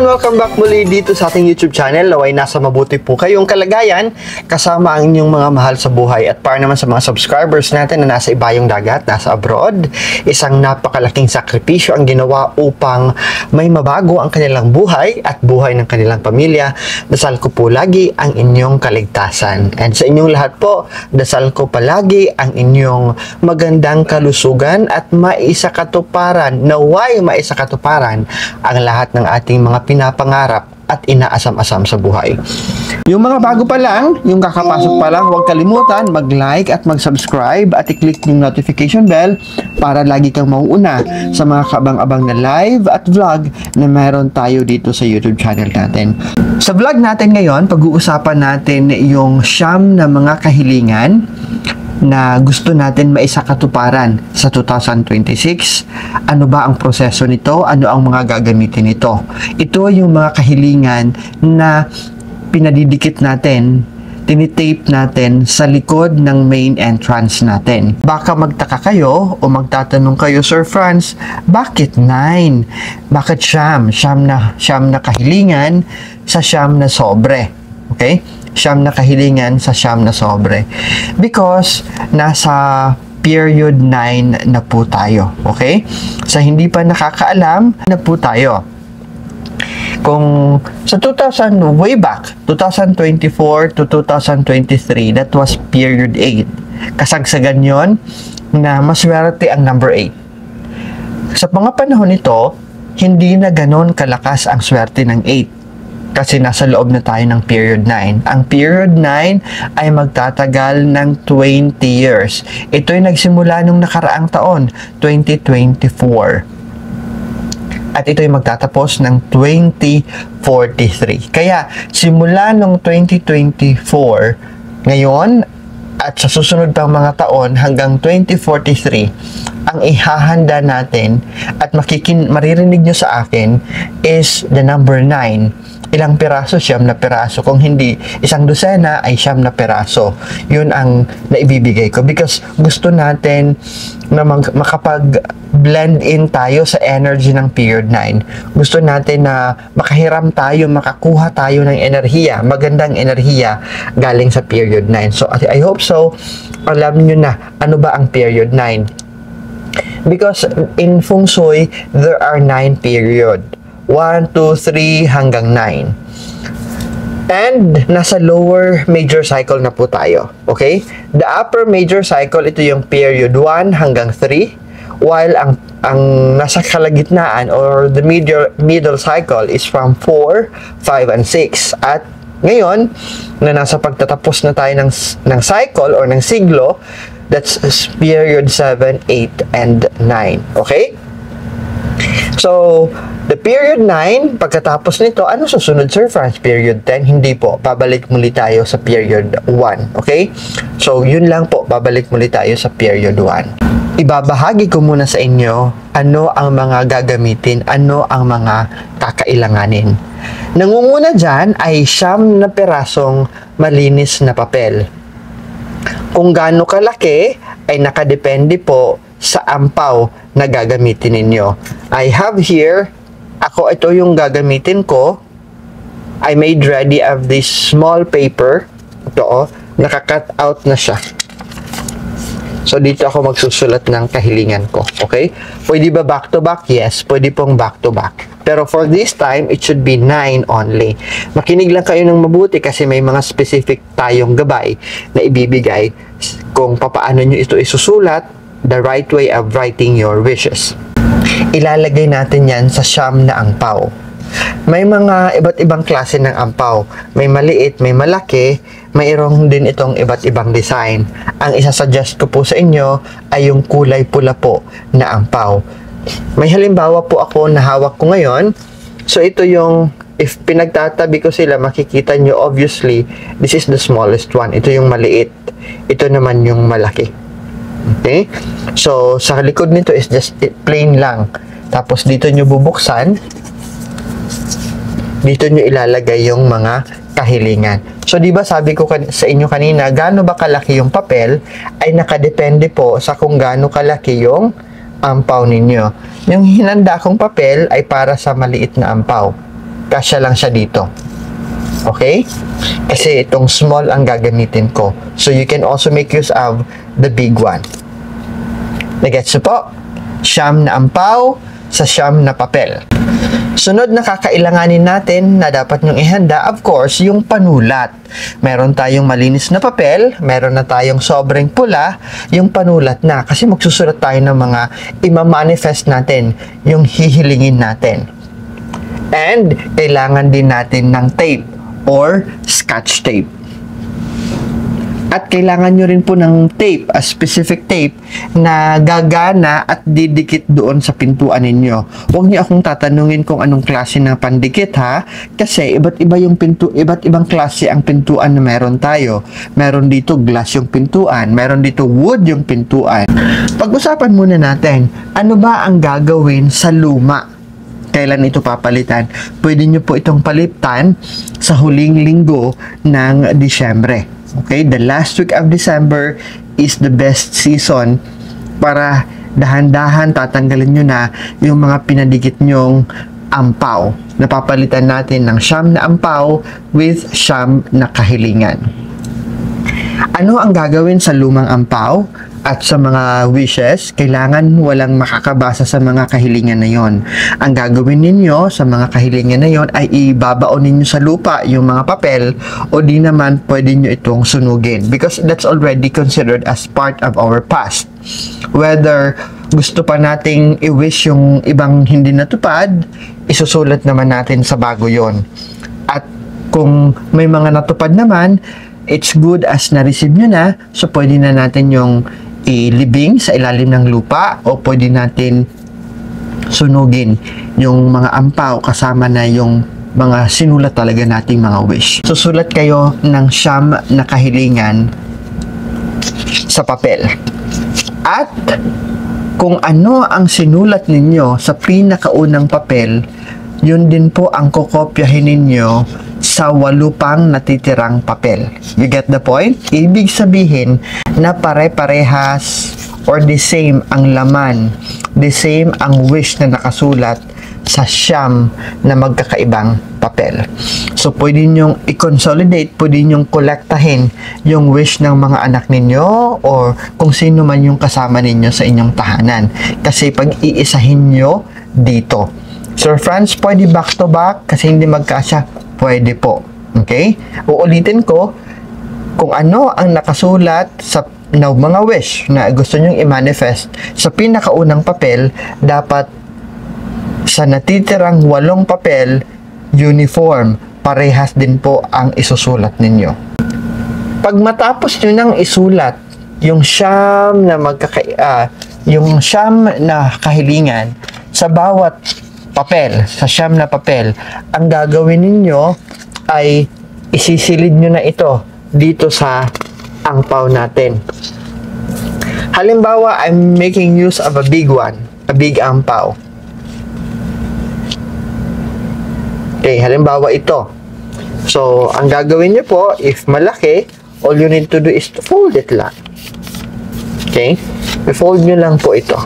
welcome back muli dito sa ating YouTube channel. Naway nasa mabuti po kayong kalagayan kasama ang inyong mga mahal sa buhay. At para naman sa mga subscribers natin na nasa ibayong dagat, nasa abroad, isang napakalaking sakripisyo ang ginawa upang may mabago ang kanilang buhay at buhay ng kanilang pamilya. Dasal ko po lagi ang inyong kaligtasan. And sa inyong lahat po, dasal ko palagi ang inyong magandang kalusugan at maisakatuparan, naway maisakatuparan ang lahat ng ating mga pinapangarap at inaasam-asam sa buhay. Yung mga bago pa lang, yung kakapasok pa lang, huwag kalimutan mag-like at mag-subscribe at i-click yung notification bell para lagi kang mauuna sa mga kabang-abang na live at vlog na meron tayo dito sa YouTube channel natin. Sa vlog natin ngayon, pag-uusapan natin yung 9 na mga kahilingan na gusto natin maisakatuparan sa 2026. Ano ba ang proseso nito? Ano ang mga gagamitin nito? Ito yung mga kahilingan na pinadidikit natin, tinitape natin sa likod ng main entrance natin. Baka magtaka kayo o magtatanong kayo, Sir Franz, bakit 9? Bakit siyam na kahilingan sa 9 na sobre? Okay? 9 na kahilingan sa 9 na sobre. Because nasa period 9 na po tayo. Okay? Sa hindi pa nakakaalam na po tayo. Kung sa way back, 2024 to 2023, that was period 8. Kasagsagan yon na maswerte ang number 8. Sa mga panahon nito, hindi na ganon kalakas ang swerte ng 8. Kasi nasa loob na tayo ng period 9. Ang period 9 ay magtatagal ng 20 years. Ito ay nagsimula nung nakaraang taon, 2024. At ito ay magtatapos ng 2043. Kaya, simula nung 2024, ngayon, at sa susunod pang mga taon hanggang 2043, ang ihahanda natin at maririnig nyo sa akin is the number 9. Ilang piraso? 9 na piraso. Kung hindi, 1 dosena ay 9 na piraso. Yun ang naibibigay ko. Because gusto natin na makapag-blend in tayo sa energy ng period 9. Gusto natin na makahiram tayo, makakuha tayo ng enerhiya, magandang enerhiya galing sa period 9. So, I hope so, alam nyo na ano ba ang period 9. Because in Feng Shui, there are 9 period. 1, 2, 3 hanggang 9. And nasa lower major cycle na po tayo. Okay? The upper major cycle, ito yung period 1 hanggang 3. While ang nasa kalagitnaan or the middle cycle is from 4, 5, and 6. At ngayon, na nasa pagtatapos na tayo ng cycle or ng siglo, that's period 7, 8, and 9. Okay? So, the period 9, pagkatapos nito, ano susunod, Sir Franz? Period 10? Hindi po. Babalik muli tayo sa period 1. Okay? So, yun lang po. Babalik muli tayo sa period 1. Ibabahagi ko muna sa inyo ano ang mga gagamitin, ano ang mga kakailanganin. Nangunguna dyan ay 9 na perasong malinis na papel. Kung gaano kalaki, ay nakadepende po sa ampaw na gagamitin ninyo. I have here, ito yung gagamitin ko. I made ready of this small paper. Ito, naka-cut out na siya. So, dito ako magsusulat ng kahilingan ko. Okay? Pwede ba back to back? Yes, pwede pong back to back. Pero for this time, it should be 9 only. Makinig lang kayo ng mabuti kasi may mga specific tayong gabay na ibibigay kung papaano nyo ito isusulat, the right way of writing your wishes. Ilalagay natin yan sa 9 na angpaw. May mga iba't ibang klase ng ampaw. May maliit, may malaki, mayroong din itong iba't ibang design. Ang isasuggest ko po sa inyo ay yung kulay pula po na ampaw. May halimbawa po ako na hawak ko ngayon. So ito yung, if pinagtatabi ko sila, makikita nyo obviously, this is the smallest one. Ito yung maliit. Ito naman yung malaki. Okay? So, sa likod nito is just plain lang. Tapos, dito nyo bubuksan. Dito nyo ilalagay yung mga kahilingan. So, di ba sabi ko sa inyo kanina, gaano ba kalaki yung papel ay nakadepende po sa kung gaano kalaki yung ampaw ninyo. Yung hinanda kong papel ay para sa maliit na ampaw. kasya lang siya dito. Okay? Kasi itong small ang gagamitin ko. So, you can also make use of the big one. Nagets po? Siyam na ampaw sa siyam na papel. Sunod na kakailanganin natin na dapat nyong ihanda, of course, yung panulat. Meron tayong malinis na papel, meron na tayong sobrang pula, yung panulat na. Kasi magsusulat tayo ng mga ima-manifest natin, yung hihilingin natin. And, kailangan din natin ng tape or scotch tape. At kailangan nyo rin po ng tape, a specific tape na gagana at didikit doon sa pintuan ninyo. Huwag niyo akong tatanungin kung anong klase ng pandikit ha, kasi iba't ibang klase ang pintuan na meron tayo. Meron dito glass yung pintuan, meron dito wood yung pintuan. Pag-usapan muna natin, ano ba ang gagawin sa luma? Kailan ito papalitan? Pwede nyo po itong palitan sa huling linggo ng Disyembre. Okay? The last week of December is the best season para dahan-dahan tatanggalin nyo na yung mga pinadikit nyong ampaw. Napapalitan natin ng siyam na ampaw with siyam na kahilingan. Ano ang gagawin sa lumang ampaw? At sa mga wishes, kailangan walang makakabasa sa mga kahilingan na yon. Ang gagawin ninyo sa mga kahilingan na yon ay ibabaon ninyo sa lupa yung mga papel o di naman pwede nyo itong sunugin because that's already considered as part of our past. Whether gusto pa nating i-wish yung ibang hindi natupad, isusulat naman natin sa bago yon. At kung may mga natupad naman, it's good as na-receive nyo na, so pwede na natin yung ilibing sa ilalim ng lupa o pwede natin sunugin yung mga ampaw kasama na yung mga sinulat talaga nating mga wish. Susulat kayo ng siyam na kahilingan sa papel. At kung ano ang sinulat ninyo sa pinakaunang papel, yun din po ang kokopyahin ninyo sa 8 pang natitirang papel. You get the point? Ibig sabihin na pare-parehas or the same ang laman, the same ang wish na nakasulat sa siyam na magkakaibang papel. So, pwede nyong i-consolidate, pwede nyong kolektahin yung wish ng mga anak ninyo or kung sino man yung kasama ninyo sa inyong tahanan. Kasi pag-iisahin nyo dito. Sir Franz, pwede back to back kasi hindi magkasya. Pwede po. Okay? Uulitin ko, kung ano ang nakasulat sa mga wish na gusto nyong i-manifest sa pinakaunang papel, dapat sa natitirang 8 papel, uniform, parehas din po ang isusulat ninyo. Pag matapos nyo nang isulat yung siyam na kahilingan sa bawat papel, sa siyam na papel, ang gagawin ninyo ay isisilid nyo na ito dito sa angpaw natin. Halimbawa, I'm making use of a big one, a big angpaw. Okay, halimbawa ito. So, ang gagawin nyo po, if malaki, all you need to do is to fold it lang. Okay? I-fold nyo lang po ito.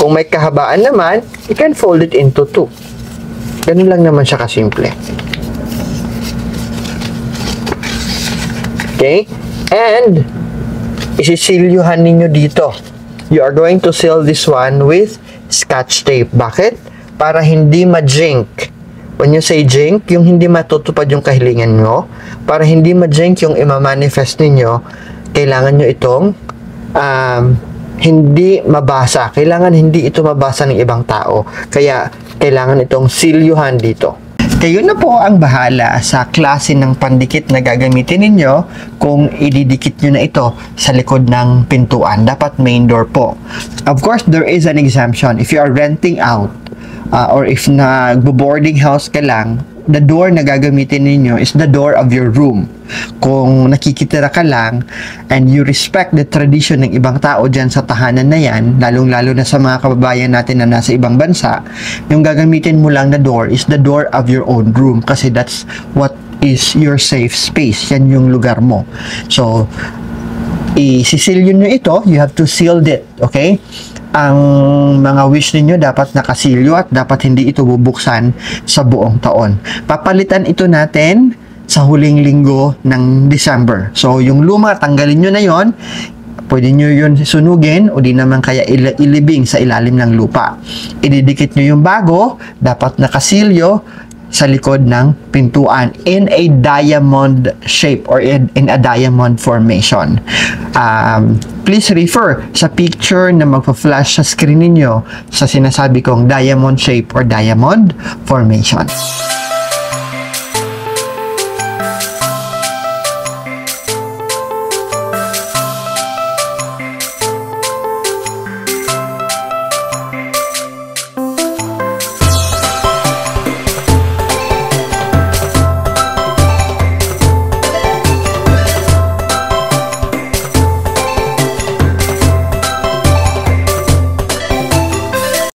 Kung may kahabaan naman, you can fold it into 2. Ganun lang naman siya kasimple. Okay? And, isisilyuhan ninyo dito. You are going to seal this one with scotch tape. Bakit? Para hindi ma-jink. When you say jink, yung hindi matutupad yung kahilingan nyo, para hindi ma-jink yung ima-manifest ninyo, kailangan nyo itong hindi mabasa. Kailangan hindi ito mabasa ng ibang tao. Kaya, kailangan itong silyuhan dito. Kayo na po ang bahala sa klase ng pandikit na gagamitin ninyo kung ididikit nyo na ito sa likod ng pintuan. Dapat main door po. Of course, there is an exemption. If you are renting out, or if nagbo-boarding house ka lang, the door na gagamitin ninyo is the door of your room. Kung nakikitira ka lang and you respect the tradition ng ibang tao dyan sa tahanan na yan, lalong-lalo na sa mga kababayan natin na nasa ibang bansa, yung gagamitin mo lang na door is the door of your own room kasi that's what is your safe space. Yan yung lugar mo. So, isisilyo nyo ito, you have to seal it, okay? ang mga wish ninyo dapat nakasilyo at dapat hindi ito bubuksan sa buong taon. Papalitan ito natin sa huling linggo ng December. So, yung luma, tanggalin nyo na yon. Pwede nyo yun sunugin o di naman kaya ilibing sa ilalim ng lupa. Ididikit nyo yung bago, dapat nakasilyo sa likod ng pintuan in a diamond shape or in a diamond formation. Please refer sa picture na magpa-flash sa screen ninyo sa sinasabi kong diamond shape or diamond formation.